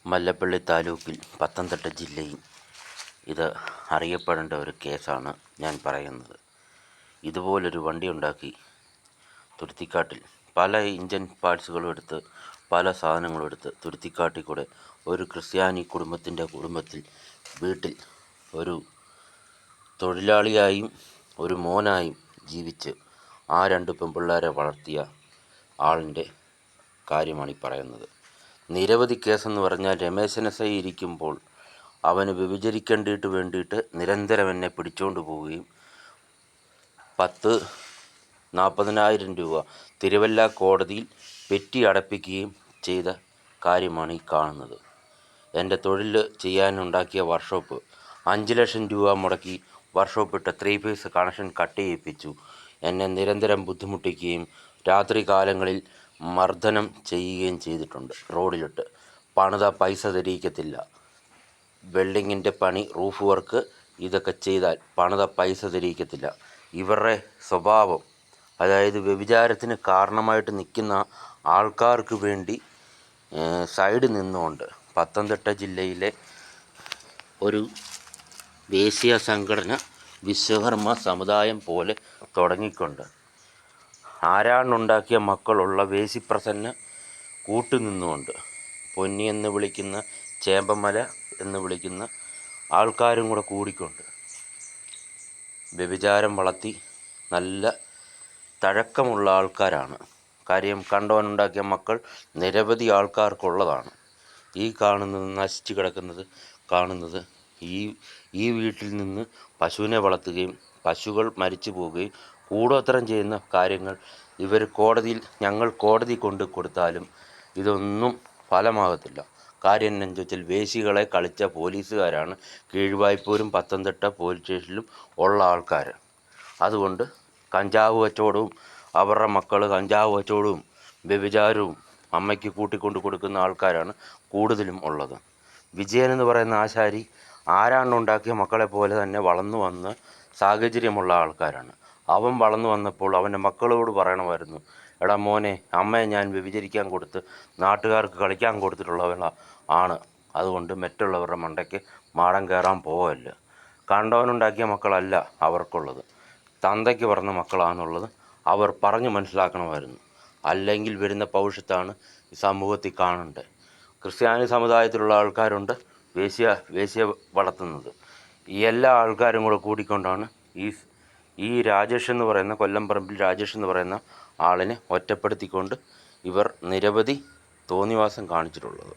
മല്ലപ്പള്ളി താലൂക്കിൽ പത്തനംതിട്ട ജില്ലയിൽ ഇത് അറിയപ്പെടേണ്ട ഒരു കേസാണ് ഞാൻ പറയുന്നത്. ഇതുപോലൊരു വണ്ടി ഉണ്ടാക്കി തുരുത്തിക്കാട്ടിൽ പല ഇഞ്ചൻ പാർട്സുകളും എടുത്ത് പല സാധനങ്ങളും എടുത്ത് തുരുത്തിക്കാട്ടിൽ കൂടെ ഒരു ക്രിസ്ത്യാനി കുടുംബത്തിൽ വീട്ടിൽ ഒരു തൊഴിലാളിയായും ഒരു മോനായും ജീവിച്ച് ആ രണ്ട് പെൺപിള്ളേരെ വളർത്തിയ ആളിൻ്റെ കാര്യമാണ് ഈ പറയുന്നത്. നിരവധി കേസെന്ന് പറഞ്ഞാൽ രമേശൻ എസ് ഐ ഇരിക്കുമ്പോൾ അവന് വേണ്ടിയിട്ട് നിരന്തരം എന്നെ പിടിച്ചുകൊണ്ട് പോവുകയും 40,000 രൂപ തിരുവല്ല കോടതിയിൽ പെറ്റി അടപ്പിക്കുകയും ചെയ്ത കാര്യമാണ് ഈ കാണുന്നത്. എൻ്റെ തൊഴിൽ ചെയ്യാനുണ്ടാക്കിയ വർക്ക്ഷോപ്പ് 5 ലക്ഷം രൂപ മുടക്കി വർക്ക്ഷോപ്പിട്ട 3 ഫേസ് കണക്ഷൻ കട്ട് ചെയ്യിപ്പിച്ചു. എന്നെ നിരന്തരം ബുദ്ധിമുട്ടിക്കുകയും രാത്രി കാലങ്ങളിൽ മർദ്ദനം ചെയ്യുകയും ചെയ്തിട്ടുണ്ട്. റോഡിലിട്ട് പണിത പൈസ തരിക്കത്തില്ല, വെൽഡിങ്ങിൻ്റെ പണി, റൂഫ് വർക്ക് ഇതൊക്കെ ചെയ്താൽ പണിത പൈസ തരിക്കത്തില്ല. ഇവരുടെ സ്വഭാവം, അതായത് വ്യഭിചാരത്തിന് കാരണമായിട്ട് നിൽക്കുന്ന ആൾക്കാർക്ക് വേണ്ടി സൈഡിൽ നിന്നുകൊണ്ട് പത്തനംതിട്ട ജില്ലയിലെ ഒരു ദേശീയ സംഘടന വിശ്വകർമ്മ സമുദായം പോലെ തുടങ്ങിക്കൊണ്ട് ആരാണ്ടുണ്ടാക്കിയ മക്കളുള്ള വേശിപ്രസന്ന കൂട്ടുനിന്നുകൊണ്ട് പൊന്നി എന്ന് വിളിക്കുന്ന, ചേമ്പമല എന്ന് വിളിക്കുന്ന ആൾക്കാരും കൂടെ കൂടിക്കൊണ്ട് വ്യഭിചാരം വളർത്തി നല്ല തഴക്കമുള്ള ആൾക്കാരാണ്. കാര്യം കണ്ടവനുണ്ടാക്കിയ മക്കൾ നിരവധി ആൾക്കാർക്കുള്ളതാണ്. ഈ കാണുന്നത് നശിച്ചു കിടക്കുന്നത് കാണുന്നത് ഈ വീട്ടിൽ നിന്ന് പശുവിനെ വളർത്തുകയും പശുക്കൾ മരിച്ചു പോവുകയും കൂടോത്രം ചെയ്യുന്ന കാര്യങ്ങൾ ഞങ്ങൾ കോടതി കൊണ്ട് കൊടുത്താലും ഇതൊന്നും ഫലമാകത്തില്ല. കാര്യം എന്നു ചോദിച്ചാൽ വേശികളെ കളിച്ച പോലീസുകാരാണ് കീഴ്വായ്പൂരും പത്തനംതിട്ട പോലീസ് സ്റ്റേഷനിലും ഉള്ള ആൾക്കാർ. അതുകൊണ്ട് കഞ്ചാവ് കച്ചവടവും അവരുടെ മക്കൾ കഞ്ചാവ് കച്ചവടവും വ്യഭിചാരവും അമ്മയ്ക്ക് കൂട്ടിക്കൊണ്ട് കൊടുക്കുന്ന ആൾക്കാരാണ് കൂടുതലും ഉള്ളത്. വിജയൻ എന്ന് പറയുന്ന ആശാരി ആരാണ്ടുണ്ടാക്കിയ മക്കളെ പോലെ തന്നെ വളർന്നു വന്ന സാഹചര്യമുള്ള ആൾക്കാരാണ്. അവൻ വളർന്നു വന്നപ്പോൾ അവൻ്റെ മക്കളോട് പറയണമായിരുന്നു, എടാ മോനെ, അമ്മയെ ഞാൻ വ്യഭിചരിക്കാൻ കൊടുത്ത് നാട്ടുകാർക്ക് കളിക്കാൻ കൊടുത്തിട്ടുള്ളവളാണ്, അതുകൊണ്ട് മറ്റുള്ളവരുടെ മണ്ടയ്ക്ക് മാടം കയറാൻ പോവല്ല. കണ്ടവനുണ്ടാക്കിയ മക്കളല്ല അവർക്കുള്ളത്, തന്തയ്ക്ക് പറഞ്ഞ മക്കളാണെന്നുള്ളത് അവർ പറഞ്ഞു മനസ്സിലാക്കണമായിരുന്നു. അല്ലെങ്കിൽ വരുന്ന ഭവിഷ്യത്താണ് ഈ സമൂഹത്തിൽ കാണേണ്ടത്. ക്രിസ്ത്യാനി സമുദായത്തിലുള്ള ആൾക്കാരുണ്ട് വേശ്യ വളർത്തുന്നത്. ഈ എല്ലാ ആൾക്കാരും കൂടെ കൂടിക്കൊണ്ടാണ് ഈ രാജേഷ് എന്ന് പറയുന്ന, കൊല്ലംപറമ്പിൽ രാജേഷ് എന്ന് പറയുന്ന ആളിനെ ഒറ്റപ്പെടുത്തിക്കൊണ്ട് ഇവർ നിരവധി തോന്നിവാസം കാണിച്ചിട്ടുള്ളത്.